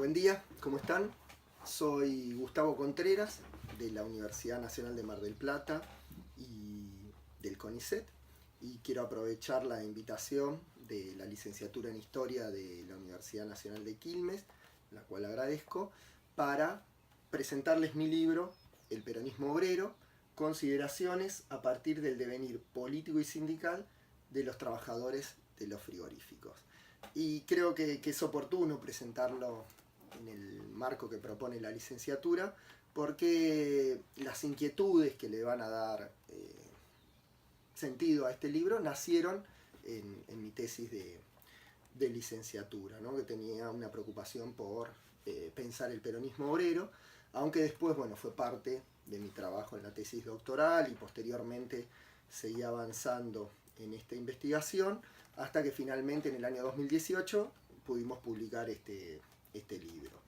Buen día, ¿cómo están? Soy Gustavo Contreras de la Universidad Nacional de Mar del Plata y del CONICET y quiero aprovechar la invitación de la licenciatura en Historia de la Universidad Nacional de Quilmes, la cual agradezco, para presentarles mi libro El peronismo obrero, consideraciones a partir del devenir político y sindical de los trabajadores de los frigoríficos. Y creo que es oportuno presentarlo en el marco que propone la licenciatura, porque las inquietudes que le van a dar sentido a este libro nacieron en mi tesis de licenciatura, ¿no? Que tenía una preocupación por pensar el peronismo obrero, aunque después fue parte de mi trabajo en la tesis doctoral y posteriormente seguí avanzando en esta investigación hasta que finalmente en el año 2018 pudimos publicar este libro.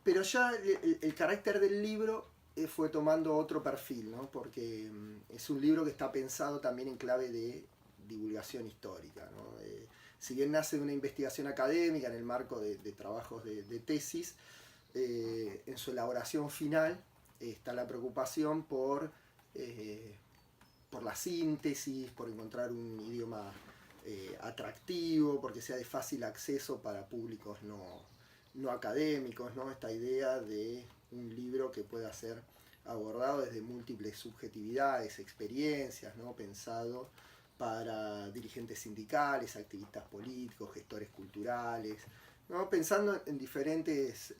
Pero ya el carácter del libro fue tomando otro perfil, ¿no? Porque es un libro que está pensado también en clave de divulgación histórica, ¿no? Si bien nace de una investigación académica en el marco de trabajos de tesis, en su elaboración final está la preocupación por la síntesis, por encontrar un idioma atractivo, porque sea de fácil acceso para públicos no académicos, ¿no? Esta idea de un libro que pueda ser abordado desde múltiples subjetividades, experiencias, ¿no? Pensado para dirigentes sindicales, activistas políticos, gestores culturales, ¿no? Pensando en diferentes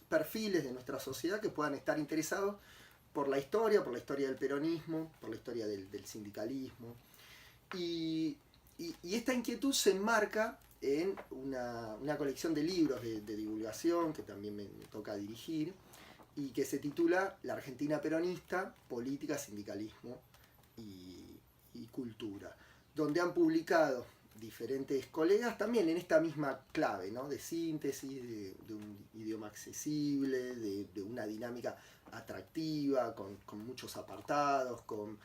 perfiles de nuestra sociedad que puedan estar interesados por la historia del peronismo, por la historia del sindicalismo. Y esta inquietud se enmarca en una colección de libros de divulgación que también me toca dirigir y que se titula La Argentina peronista, política, sindicalismo y cultura, donde han publicado diferentes colegas también en esta misma clave, ¿no? De síntesis, de un idioma accesible, de una dinámica atractiva, con muchos apartados, con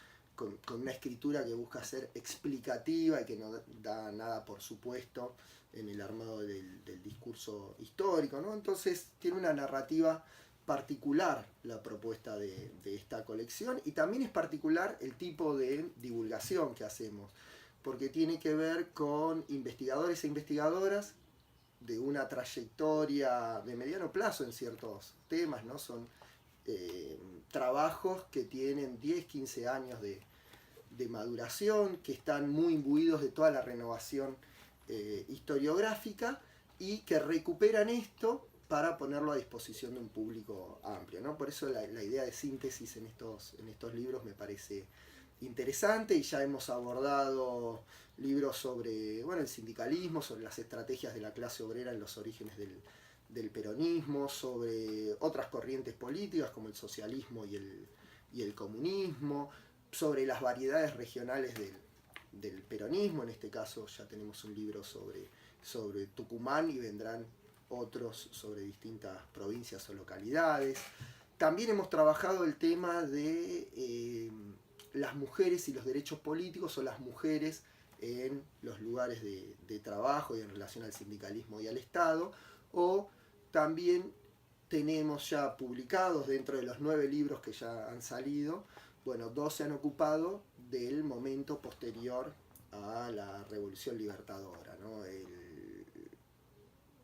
una escritura que busca ser explicativa y que no da nada por supuesto en el armado del discurso histórico, ¿no? Entonces tiene una narrativa particular la propuesta de esta colección y también es particular el tipo de divulgación que hacemos, porque tiene que ver con investigadores e investigadoras de una trayectoria de mediano plazo en ciertos temas, ¿no? Son trabajos que tienen 10, 15 años de maduración, que están muy imbuidos de toda la renovación historiográfica y que recuperan esto para ponerlo a disposición de un público amplio, ¿no? Por eso la idea de síntesis en estos libros me parece interesante, y ya hemos abordado libros sobre el sindicalismo, sobre las estrategias de la clase obrera en los orígenes del peronismo, sobre otras corrientes políticas como el socialismo y el comunismo, sobre las variedades regionales del peronismo. En este caso ya tenemos un libro sobre Tucumán y vendrán otros sobre distintas provincias o localidades. También hemos trabajado el tema de las mujeres y los derechos políticos, o las mujeres en los lugares de trabajo y en relación al sindicalismo y al Estado, o también tenemos ya publicados dentro de los 9 libros que ya han salido, 2 se han ocupado del momento posterior a la Revolución Libertadora, ¿no?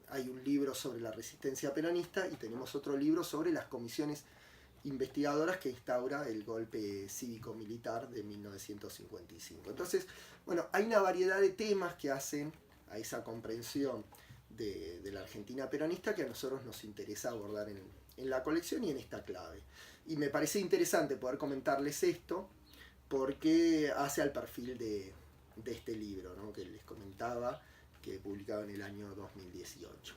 Hay un libro sobre la resistencia peronista y tenemos otro libro sobre las comisiones investigadoras que instaura el golpe cívico-militar de 1955. Entonces, hay una variedad de temas que hacen a esa comprensión de la Argentina peronista que a nosotros nos interesa abordar en la colección y en esta clave. Y me parece interesante poder comentarles esto porque hace al perfil de este libro, ¿no? Que les comentaba, que he publicado en el año 2018.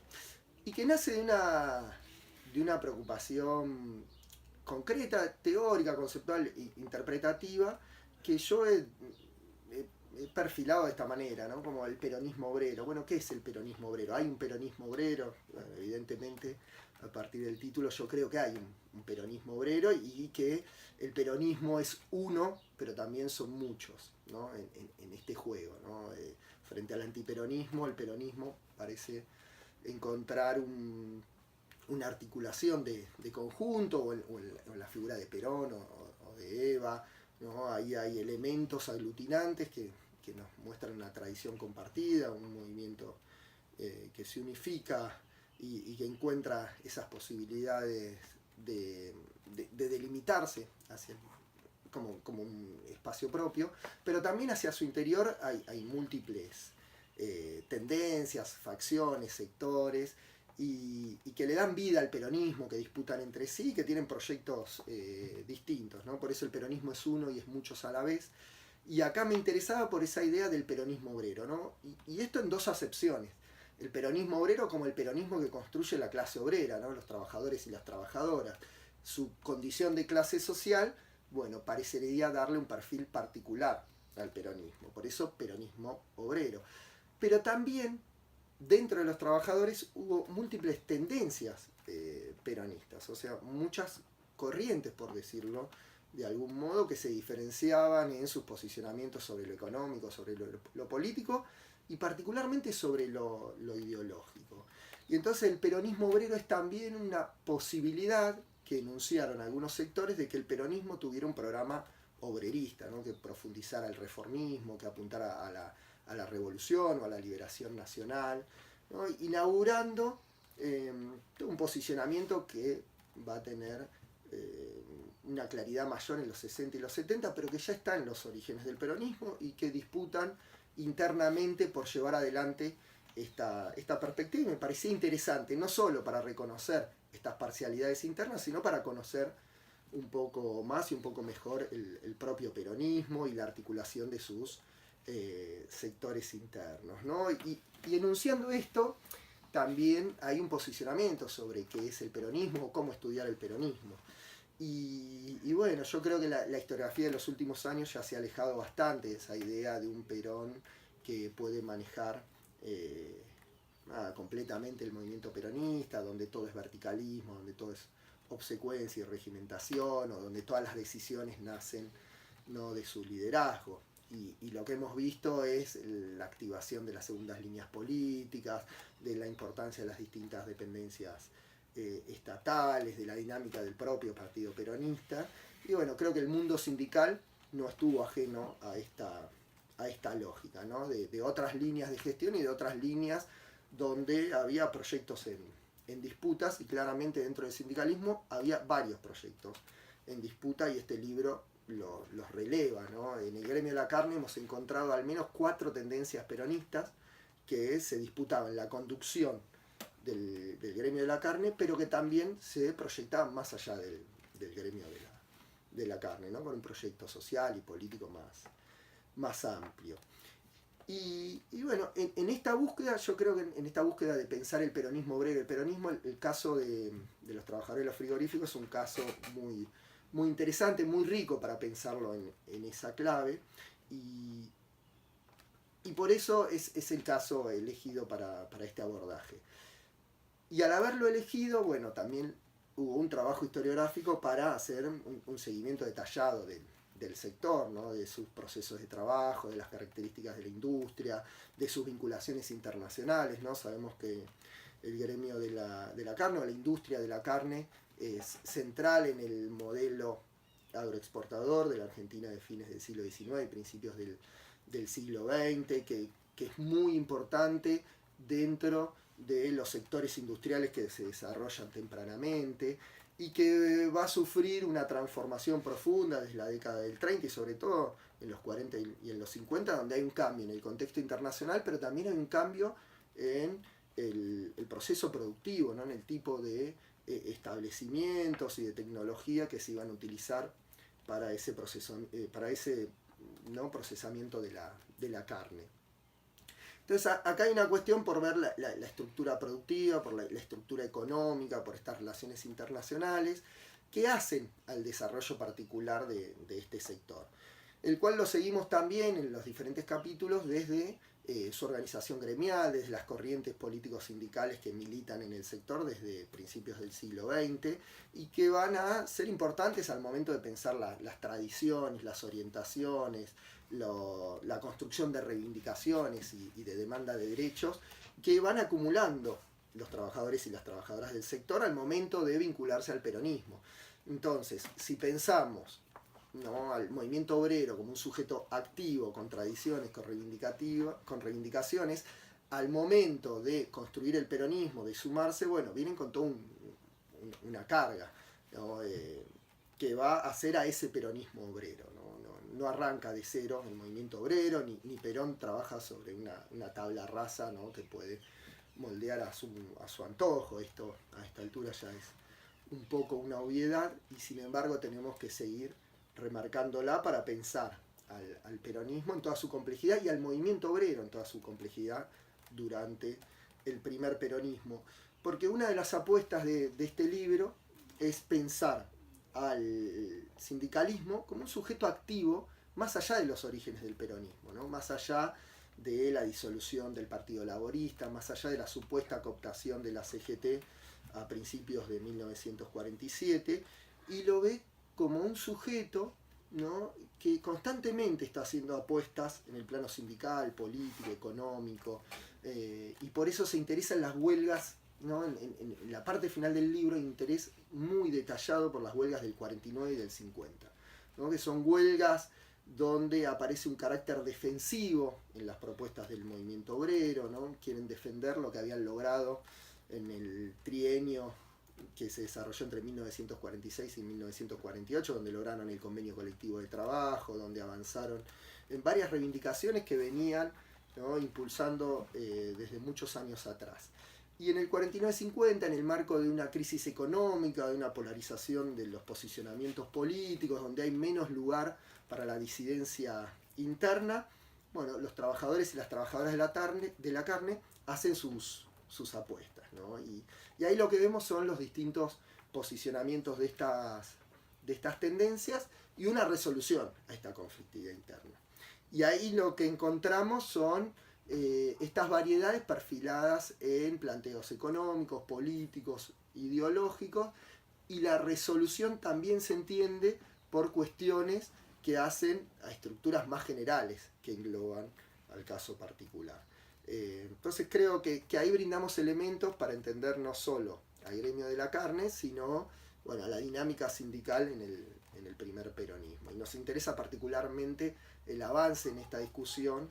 Y que nace de una preocupación concreta, teórica, conceptual e interpretativa, que yo he perfilado de esta manera, ¿no? Como el peronismo obrero. Bueno, ¿qué es el peronismo obrero? ¿Hay un peronismo obrero? Bueno, evidentemente, a partir del título yo creo que hay un peronismo obrero y que el peronismo es uno, pero también son muchos, ¿no? En este juego, ¿no? Frente al antiperonismo, el peronismo parece encontrar una articulación de conjunto, o en la figura de Perón o de Eva, ¿no? Ahí hay elementos aglutinantes que nos muestran una tradición compartida, un movimiento que se unifica y que encuentra esas posibilidades de delimitarse hacia como un espacio propio, pero también hacia su interior hay múltiples tendencias, facciones, sectores, y que le dan vida al peronismo, que disputan entre sí, que tienen proyectos distintos, ¿no? Por eso el peronismo es uno y es muchos a la vez. Y acá me interesaba por esa idea del peronismo obrero, ¿no? Y esto en dos acepciones. El peronismo obrero como el peronismo que construye la clase obrera, ¿no? Los trabajadores y las trabajadoras. Su condición de clase social, bueno, parecería darle un perfil particular al peronismo. Por eso peronismo obrero. Pero también dentro de los trabajadores hubo múltiples tendencias peronistas, o sea, muchas corrientes, por decirlo de algún modo, que se diferenciaban en sus posicionamientos sobre lo económico, sobre lo político y particularmente sobre lo ideológico. Y entonces el peronismo obrero es también una posibilidad que enunciaron algunos sectores de que el peronismo tuviera un programa obrerista, ¿no? Que profundizara el reformismo, que apuntara a la revolución o a la liberación nacional, ¿no? Inaugurando un posicionamiento que va a tener una claridad mayor en los 60 y los 70, pero que ya está en los orígenes del peronismo y que disputan internamente por llevar adelante esta perspectiva. Y me parecía interesante, no solo para reconocer estas parcialidades internas, sino para conocer un poco más y un poco mejor el propio peronismo y la articulación de sus sectores internos, ¿no? Y enunciando esto, también hay un posicionamiento sobre qué es el peronismo o cómo estudiar el peronismo. Y bueno, yo creo que la historiografía de los últimos años ya se ha alejado bastante de esa idea de un Perón que puede manejar completamente el movimiento peronista, donde todo es verticalismo, donde todo es obsecuencia y regimentación, o donde todas las decisiones nacen, ¿no?, de su liderazgo. Y lo que hemos visto es la activación de las segundas líneas políticas, de la importancia de las distintas dependencias estatales, de la dinámica del propio partido peronista. Y bueno, creo que el mundo sindical no estuvo ajeno a esta lógica, ¿no? De otras líneas de gestión y de otras líneas donde había proyectos en disputas, y claramente dentro del sindicalismo había varios proyectos en disputa, y este libro los releva, ¿no? En el gremio de la carne hemos encontrado al menos 4 tendencias peronistas que se disputaban la conducción del gremio de la carne, pero que también se proyectaban más allá del gremio de la carne, ¿no? Con un proyecto social y político más amplio. Y bueno, en esta búsqueda, yo creo que en esta búsqueda de pensar el peronismo obrero, el peronismo, el caso de los trabajadores de los frigoríficos es un caso muy interesante, muy rico para pensarlo en esa clave, y por eso es el caso elegido para este abordaje. Y al haberlo elegido, bueno, también hubo un trabajo historiográfico para hacer un seguimiento detallado del sector, ¿no? De sus procesos de trabajo, de las características de la industria, de sus vinculaciones internacionales, ¿no? Sabemos que el gremio de la carne, o la industria de la carne, es central en el modelo agroexportador de la Argentina de fines del siglo XIX y principios del siglo XX, que es muy importante dentro de los sectores industriales que se desarrollan tempranamente, y que va a sufrir una transformación profunda desde la década del 30 y sobre todo en los 40 y en los 50, donde hay un cambio en el contexto internacional, pero también hay un cambio en el proceso productivo, ¿no? En el tipo de establecimientos y de tecnología que se iban a utilizar para ese proceso, ¿no?, procesamiento de la carne. Entonces acá hay una cuestión por ver la estructura productiva, por la estructura económica, por estas relaciones internacionales que hacen al desarrollo particular de este sector, el cual lo seguimos también en los diferentes capítulos desde su organización gremial, desde las corrientes políticos sindicales que militan en el sector desde principios del siglo XX y que van a ser importantes al momento de pensar las tradiciones, las orientaciones, la construcción de reivindicaciones y de demanda de derechos que van acumulando los trabajadores y las trabajadoras del sector al momento de vincularse al peronismo. Entonces, si pensamos, ¿no?, al movimiento obrero como un sujeto activo, con tradiciones, con reivindicaciones, al momento de construir el peronismo, de sumarse, bueno, vienen con toda una carga, ¿no?, que va a hacer a ese peronismo obrero, ¿no? No arranca de cero el movimiento obrero, ni Perón trabaja sobre una tabla rasa, ¿no?, que puede moldear a su antojo. Esto a esta altura ya es un poco una obviedad, y sin embargo tenemos que seguir remarcándola para pensar al peronismo en toda su complejidad y al movimiento obrero en toda su complejidad durante el primer peronismo. Porque una de las apuestas de este libro es pensar al sindicalismo como un sujeto activo más allá de los orígenes del peronismo, ¿no?, más allá de la disolución del Partido Laborista, más allá de la supuesta cooptación de la CGT a principios de 1947, y lo ve como un sujeto, ¿no?, que constantemente está haciendo apuestas en el plano sindical, político, económico, y por eso se interesa en las huelgas, ¿no? En la parte final del libro hay un interés muy detallado por las huelgas del 49 y del 50, ¿no?, que son huelgas donde aparece un carácter defensivo en las propuestas del movimiento obrero, ¿no? Quieren defender lo que habían logrado en el trienio que se desarrolló entre 1946 y 1948, donde lograron el convenio colectivo de trabajo, donde avanzaron en varias reivindicaciones que venían, ¿no?, impulsando desde muchos años atrás. Y en el 49-50, en el marco de una crisis económica, de una polarización de los posicionamientos políticos, donde hay menos lugar para la disidencia interna, bueno, los trabajadores y las trabajadoras de la carne hacen sus apuestas, ¿no? Y ahí lo que vemos son los distintos posicionamientos de estas tendencias y una resolución a esta conflictividad interna. Y ahí lo que encontramos son estas variedades perfiladas en planteos económicos, políticos, ideológicos, y la resolución también se entiende por cuestiones que hacen a estructuras más generales que engloban al caso particular. Entonces creo que ahí brindamos elementos para entender no solo al gremio de la carne, sino, bueno, a la dinámica sindical en el primer peronismo. Y nos interesa particularmente el avance en esta discusión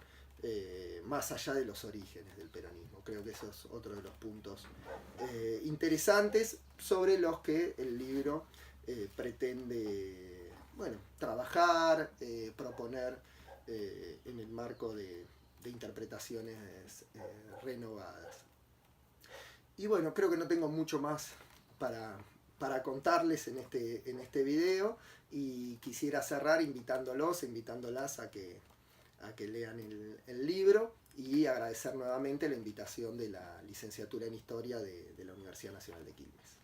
más allá de los orígenes del peronismo. Creo que eso es otro de los puntos interesantes sobre los que el libro pretende, bueno, trabajar, proponer en el marco de interpretaciones renovadas. Y bueno, creo que no tengo mucho más para contarles en este video, y quisiera cerrar invitándolas a que lean el libro, y agradecer nuevamente la invitación de la licenciatura en Historia de la Universidad Nacional de Quilmes.